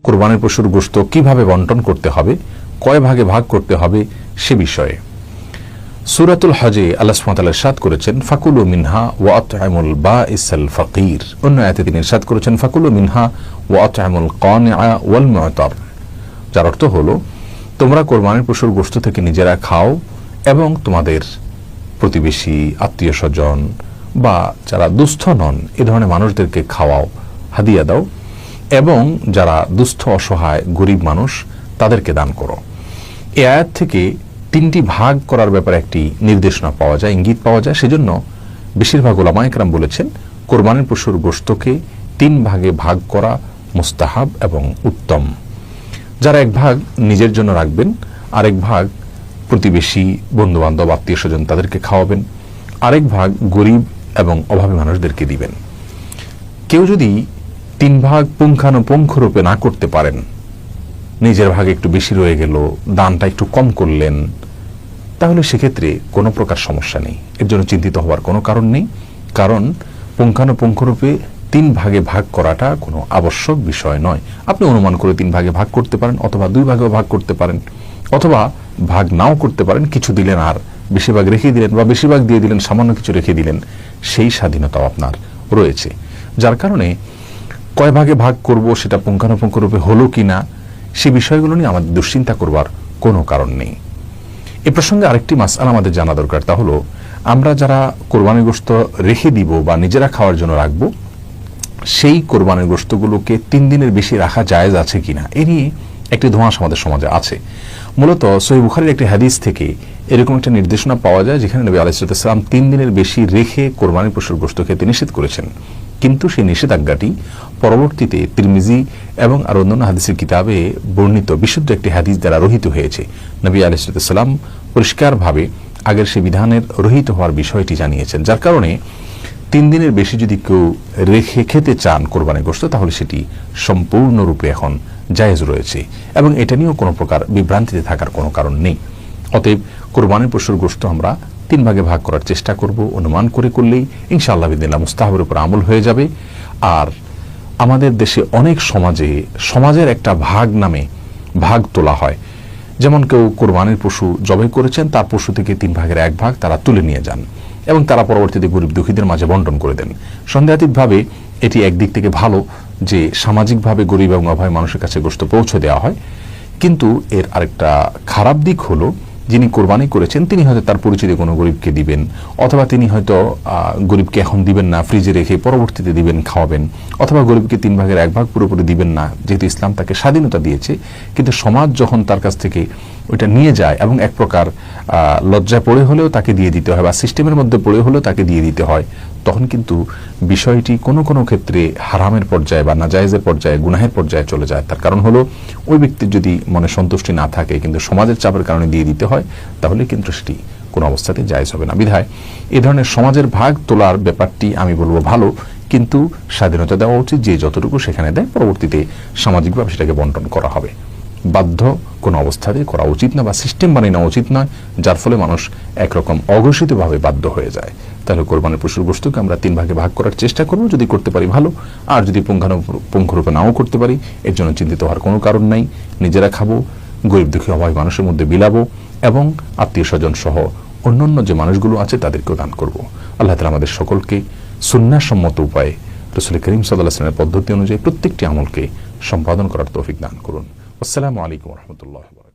কুরবানির পশুর গোশত কিভাবে বন্টন করতে হবে, কয় ভাগে ভাগ করতে হবে সে বিষয়ে সূরাতুল হজে আল্লাহ সুবহানাহু ওয়া তাআলা ইরশাদ করেছেন, ফাকুলু মিনহা ওয়া আত'আমুল বাঈসাল ফাকির। অন্য আয়াতে তিনি ইরশাদ করেছেন, ফাকুলু মিনহা ওয়া আত'আমুল কানিআ ওয়াল মু'তার। যার অর্থ হলো, তোমরা কোরবানির পশুর গোশত থেকে নিজেরা খাও এবং তোমাদের প্রতিবেশী, আত্মীয় স্বজন বা যারা দুস্থ নন এ ধরনের মানুষদেরকে খাওয়াও, হাদিয়া দাও, এবং যারা দুস্থ, অসহায়, গরিব মানুষ তাদেরকে দান করো। এই আয়াত থেকে তিনটি ভাগ করার ব্যাপারে একটি নির্দেশনা পাওয়া যায়, ইঙ্গিত পাওয়া যায়। সেজন্য বেশিরভাগ উলামায়ে কেরাম বলেছেন কোরবানির পশুর গোশতকে তিন ভাগে ভাগ করা মুস্তাহাব এবং উত্তম। যারা এক ভাগ নিজের জন্য রাখবেন, আরেক ভাগ প্রতিবেশী, বন্ধু বান্ধব, আত্মীয় স্বজন তাদেরকে খাওয়াবেন, আরেক ভাগ গরিব এবং অভাবী মানুষদেরকে দিবেন। কেউ যদি তিন ভাগ পুঙ্খানুপুঙ্খ রূপে না করতে পারেন, নিজের ভাগে একটু বেশি রয়ে গেল, দানটা একটু কম করলেন, তাহলে সেক্ষেত্রে কোনো প্রকার সমস্যা নেই, এর জন্য চিন্তিত হওয়ার কোনো কারণ নেই। কারণ পুঙ্খানুপুঙ্খ রূপে তিন ভাগে ভাগ করাটা কোনো আবশ্যক বিষয় নয়। আপনি অনুমান করে তিন ভাগে ভাগ করতে পারেন, অথবা দুই ভাগেও ভাগ করতে পারেন, অথবা ভাগ নাও করতে পারেন, কিছু দিলেন আর বেশিরভাগ রেখে দিলেন, বা বেশিরভাগ দিয়ে দিলেন, সামান্য কিছু রেখে দিলেন, সেই স্বাধীনতাও আপনার রয়েছে। যার কারণে কয় ভাগে ভাগ করব সেটা পুঙ্খানুপুঙ্খ রূপে হলো কিনা সে বিষয়গুলো নিয়ে আমাদের দুশ্চিন্তা করবার কোনো কারণ নেই। এ প্রসঙ্গে আরেকটি মাসআলা আমাদের জানা দরকার, তা হলো আমরা যারা কোরবানির গোশত রেখে দিব বা নিজেরা খাওয়ার জন্য রাখবো, সেই কোরবানির গোশতগুলোকে 3 দিনের বেশি রাখা জায়েজ আছে কিনা এ নিয়ে একটি ধোঁয়াশা আমাদের সমাজে আছে। মূলত সহিহ বুখারীর একটি হাদিস থেকে এরকম একটা নির্দেশনা পাওয়া যায়, যেখানে নবী আলাইহিস সালাম 3 দিনের বেশি রেখে কোরবানির পশুর গোশত খেতে নিষেধ করেছেন। কিন্তু সেই নিষেধাজ্ঞাটি পরবর্তীতে তিরমিজি এবং আর অন্যান্য হাদিসের কিতাবে বর্ণিত বিশুদ্ধ একটি হাদিস দ্বারা রহিত হয়েছে। নবী আলাইহিস সালাম পরিষ্কারভাবে আগের সেই বিধানের রহিত হওয়ার বিষয়টি জানিয়েছেন। যার কারণে 3 দিনের বেশি যদি কেউ রেখে খেতে চান কোরবানির গোশত, তাহলে সেটি সম্পূর্ণরূপে এখন জায়েজ রয়েছে এবং এটা নিয়েও কোনো প্রকার বিভ্রান্তিতে থাকার কোনো কারণ নেই। অতএব কোরবানির পশুর গোশত আমরা 3 ভাগে ভাগ করার চেষ্টা করব, অনুমান করে করলেই ইনশাআল্লাহ বিদিনিল্লাহ মুস্তাহাবের উপর আমল হয়ে যাবে। আর আমাদের দেশে অনেক সমাজের একটা ভাগ নামে ভাগ তোলা হয়। যেমন কেউ কোরবানির পশু জবাই করেছেন, তার পশু থেকে 3 ভাগের 1 ভাগ তারা তুলে নিয়ে যান এবং তারা পরবর্তীতে গরিব দুঃখীদের মাঝে বন্টন করে দেন। সন্দেহাতীতভাবে এটি একদিক থেকে ভালো যে সামাজিকভাবে গরিব এবং অভাবী মানুষের কাছে গোশত পৌঁছে দেওয়া হয়, কিন্তু এর আরেকটা খারাপ দিক হলো, যিনি কোরবানি করেছেন তিনি হয়তো তার পরিচিত কোনো গরিবকে দিবেন, অথবা তিনি হয়তো গরিবকে এখন দিবেন না, ফ্রিজে রেখে পরবর্তীতে দিবেন, খাওয়াবেন, অথবা গরিবকে 3 ভাগের 1 ভাগ পুরোপুরি দিবেন না, যেহেতু ইসলাম তাকে স্বাধীনতা দিয়েছে। কিন্তু সমাজ যখন তার কাছ থেকে ওইটা নিয়ে যায় এবং এক প্রকার লজ্জায় পড়ে হলেও তাকে দিয়ে দিতে হয়, বা সিস্টেমের মধ্যে পড়ে হলেও তাকে দিয়ে দিতে হয়, তখন কিন্তু বিষয়টি কোনো কোনো ক্ষেত্রে হারামের পর্যায়ে বা নাজায়েজের পর্যায়ে, গুনাহের পর্যায়ে চলে যায়। তার কারণ হলো ওই ব্যক্তির যদি মনে সন্তুষ্টি না থাকে কিন্তু সমাজের চাপের কারণে দিয়ে দিতে হয়, তাহলে কিন্তু সেটি কোনো অবস্থাতে জায়েজ হবে না। বিধায় এ ধরনের সমাজের ভাগ তোলার ব্যাপারটি আমি বলবো ভালো, কিন্তু স্বাধীনতা দেওয়া উচিত, যে যতটুকু সেখানে দেয় পরবর্তীতে সামাজিকভাবে সেটাকে বন্টন করা হবে। বাধ্য কোনো অবস্থাতে করা উচিত না, বা সিস্টেম বানিয়ে নেওয়া উচিত নয়, যার ফলে মানুষ একরকম অঘোষিতভাবে বাধ্য হয়ে যায়। তাহলে কোরবানির পশুর গোশতকে আমরা 3 ভাগে ভাগ করার চেষ্টা করব, যদি করতে পারি ভালো, আর যদি পুঙ্খানুপুঙ্খরূপে নাও করতে পারি এর জন্য চিন্তিত হওয়ার কোনো কারণ নাই। নিজেরা খাবো, গরিব দুঃখী অভাবী মানুষের মধ্যে বিলাবো, এবং আত্মীয় স্বজন সহ অন্যান্য যে মানুষগুলো আছে তাদেরকেও দান করব। আল্লাহ তাআলা আমাদের সকলকে সুন্নাহসম্মত উপায়ে রাসূল করিম সাল্লাল্লাহু আলাইহি ওয়াসাল্লামের পদ্ধতি অনুযায়ী প্রত্যেকটি আমলকে সম্পাদন করার তৌফিক দান করুন। আসসালামু আলাইকুম ওয়া রাহমাতুল্লাহি ওয়া বারাকাতুহু।